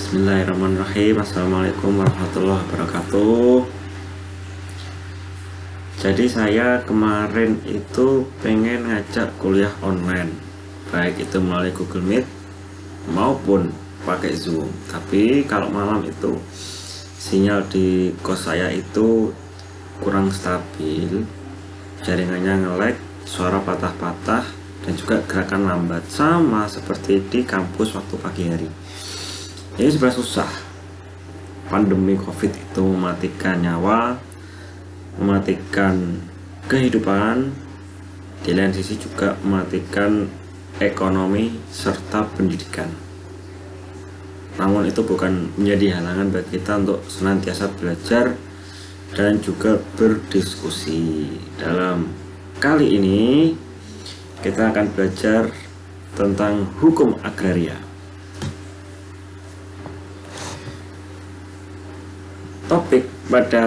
Bismillahirrahmanirrahim. Assalamualaikum warahmatullahi wabarakatuh. Jadi saya kemarin itu pengen ngajak kuliah online, baik itu melalui Google Meet maupun pakai Zoom. Tapi kalau malam itu sinyal di kos saya itu kurang stabil, jaringannya nge-lag, suara patah-patah, dan juga gerakan lambat, sama seperti di kampus waktu pagi hari. Ini sebenarnya susah. Pandemi COVID itu mematikan nyawa, mematikan kehidupan, di lain sisi juga mematikan ekonomi serta pendidikan. Namun itu bukan menjadi halangan bagi kita untuk senantiasa belajar dan juga berdiskusi. Dalam kali ini kita akan belajar tentang hukum agraria. Topik pada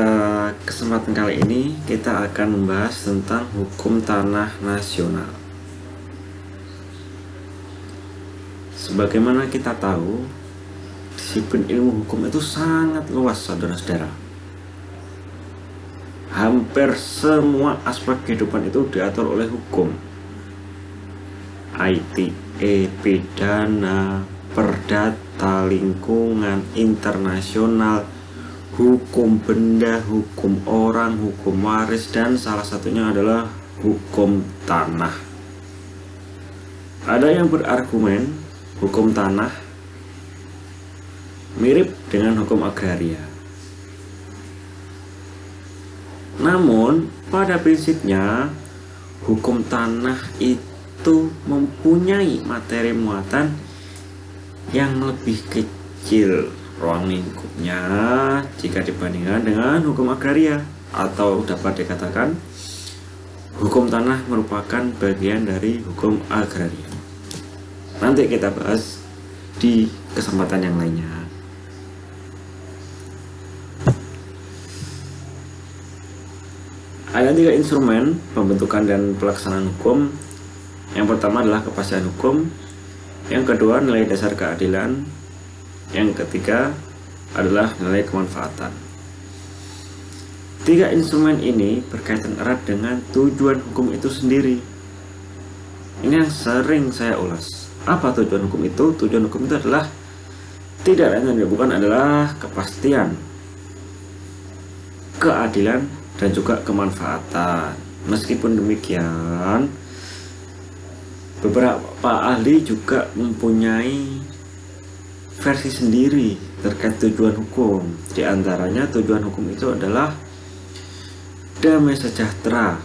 kesempatan kali ini kita akan membahas tentang hukum tanah nasional. Sebagaimana kita tahu, disiplin ilmu hukum itu sangat luas, saudara-saudara. Hampir semua aspek kehidupan itu diatur oleh hukum. ITE, pidana, perdata, lingkungan, internasional, hukum benda, hukum orang, hukum waris, dan salah satunya adalah hukum tanah. Ada yang berargumen hukum tanah mirip dengan hukum agraria. Namun pada prinsipnya hukum tanah itu mempunyai materi muatan yang lebih kecil ruang lingkupnya jika dibandingkan dengan hukum agraria, atau dapat dikatakan hukum tanah merupakan bagian dari hukum agraria. Nanti kita bahas di kesempatan yang lainnya. Ada 3 instrumen pembentukan dan pelaksanaan hukum. Yang pertama adalah kepastian hukum, yang kedua nilai dasar keadilan, yang ketiga adalah nilai kemanfaatan. 3 instrumen ini berkaitan erat dengan tujuan hukum itu sendiri. Ini yang sering saya ulas. Apa tujuan hukum itu? Tujuan hukum itu adalah tidak lain dan bukan adalah kepastian, keadilan, dan juga kemanfaatan. Meskipun demikian, beberapa ahli juga mempunyai versi sendiri terkait tujuan hukum. Di antaranya tujuan hukum itu adalah damai sejahtera,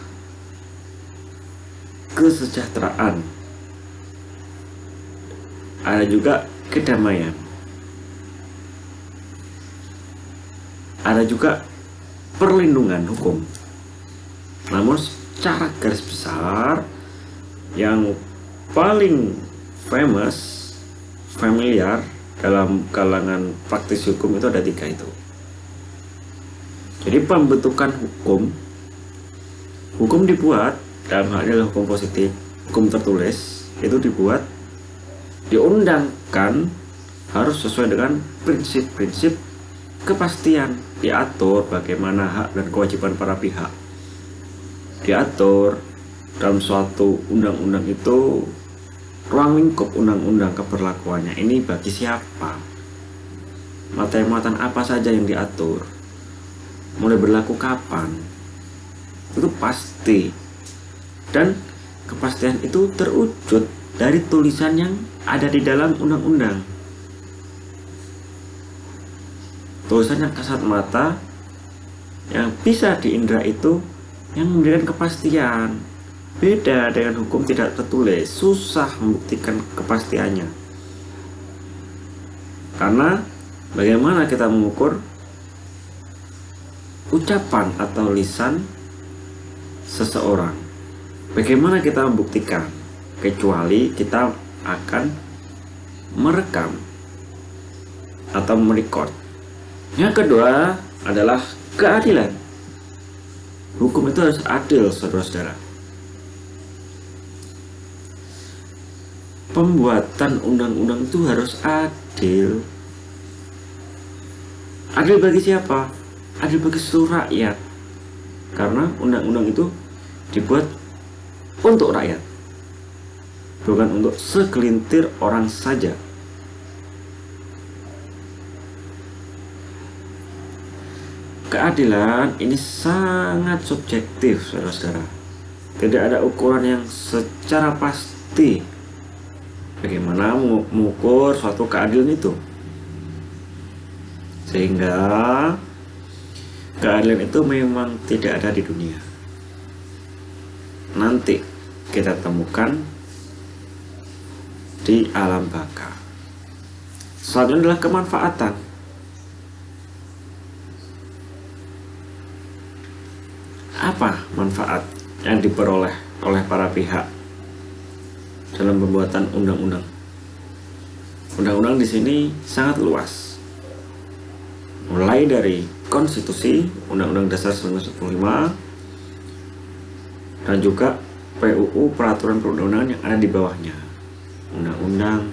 kesejahteraan, ada juga kedamaian, ada juga perlindungan hukum. Namun secara garis besar yang paling familiar dalam kalangan praktis hukum itu ada 3 itu. Jadi pembentukan hukum dibuat, dalam hal ini adalah hukum positif, hukum tertulis, itu dibuat, diundangkan, harus sesuai dengan prinsip-prinsip kepastian. Diatur bagaimana hak dan kewajiban para pihak, diatur dalam suatu undang-undang itu ruang lingkup undang-undang keberlakuannya ini bagi siapa, materi muatan apa saja yang diatur, mulai berlaku kapan, itu pasti. Dan kepastian itu terwujud dari tulisan yang ada di dalam undang-undang. Tulisan yang kasat mata yang bisa diindra itu yang memberikan kepastian. Beda dengan hukum tidak tertulis, susah membuktikan kepastiannya. Karena bagaimana kita mengukur ucapan atau lisan seseorang? Bagaimana kita membuktikan? Kecuali kita akan merekam atau merekod. Yang kedua adalah keadilan. Hukum itu harus adil, saudara-saudara. Pembuatan undang-undang itu harus adil. Adil bagi siapa? Adil bagi seluruh rakyat. Karena undang-undang itu dibuat untuk rakyat, bukan untuk segelintir orang saja. Keadilan ini sangat subjektif, saudara-saudara. Tidak ada ukuran yang secara pasti bagaimana mengukur suatu keadilan itu. Sehingga keadilan itu memang tidak ada di dunia. Nanti kita temukan di alam baka. Selanjutnya adalah kemanfaatan. Apa manfaat yang diperoleh oleh para pihak dalam pembuatan undang-undang? Undang-undang di sini sangat luas, mulai dari konstitusi, Undang-Undang Dasar 1945, dan juga PUU, peraturan perundang-undangan yang ada di bawahnya, undang-undang,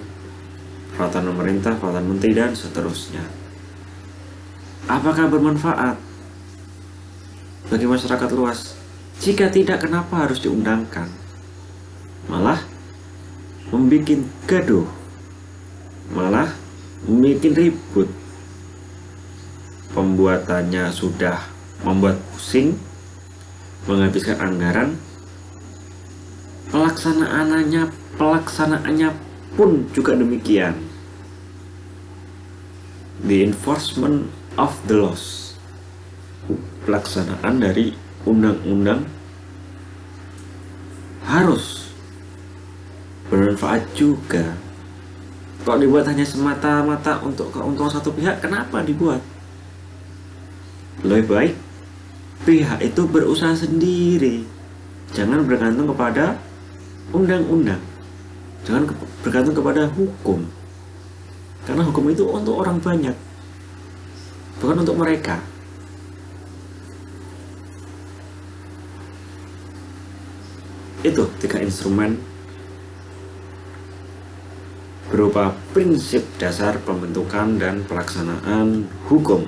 peraturan pemerintah, peraturan menteri, dan seterusnya. Apakah bermanfaat bagi masyarakat luas? Jika tidak, kenapa harus diundangkan? Malah membuat gaduh, malah membuat ribut. Pembuatannya sudah membuat pusing, menghabiskan anggaran, pelaksanaannya pun juga demikian. The enforcement of the laws, pelaksanaan dari undang-undang harus bermanfaat juga. Kalau dibuat hanya semata-mata untuk keuntungan satu pihak, kenapa dibuat? Lebih baik pihak itu berusaha sendiri, jangan bergantung kepada undang-undang, jangan bergantung kepada hukum, karena hukum itu untuk orang banyak, bukan untuk mereka. Itu 3 instrumen berupa prinsip dasar pembentukan dan pelaksanaan hukum.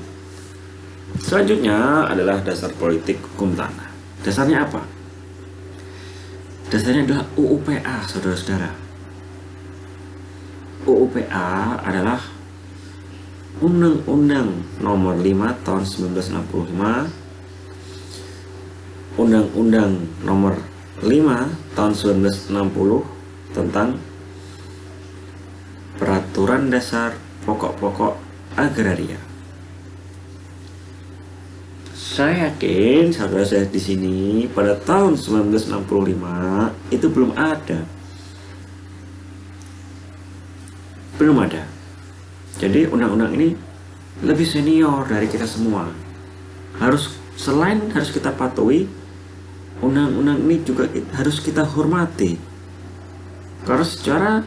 Selanjutnya adalah dasar politik hukum tanah. Dasarnya apa? Dasarnya adalah UU-PA, saudara-saudara. UU-PA adalah Undang-Undang Nomor 5 Tahun 1965, Undang-Undang Nomor 5 Tahun 1960 tentang Peraturan Dasar Pokok-pokok Agraria. Saya yakin saudara saya di sini pada tahun 1965 itu belum ada. Jadi undang-undang ini lebih senior dari kita semua. Selain harus kita patuhi, undang-undang ini juga harus kita hormati, karena secara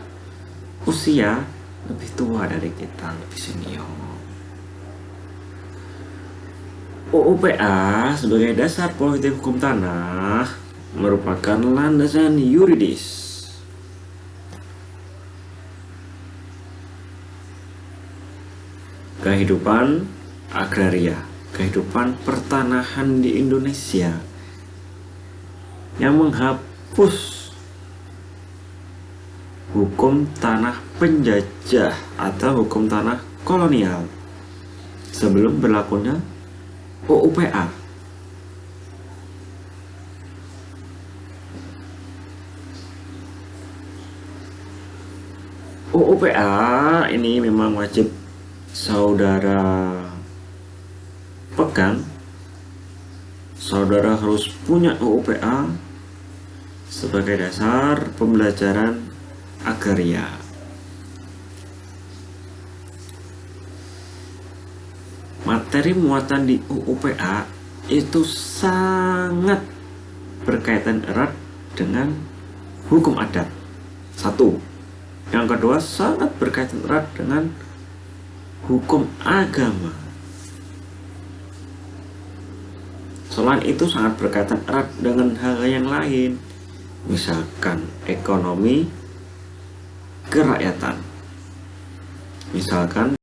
usia lebih tua dari kita, lebih senior. UU-PA sebagai dasar politik hukum tanah merupakan landasan yuridis kehidupan agraria, kehidupan pertanahan di Indonesia, yang menghapus hukum tanah penjajah atau hukum tanah kolonial sebelum berlakunya UU-PA. UU-PA ini memang wajib saudara pegang. Saudara harus punya UU-PA sebagai dasar pembelajaran agraria. Materi muatan di UU-PA itu sangat berkaitan erat dengan hukum adat. Satu. Yang kedua, sangat berkaitan erat dengan hukum agama. Selain itu sangat berkaitan erat dengan hal yang lain, misalkan ekonomi kerakyatan, misalkan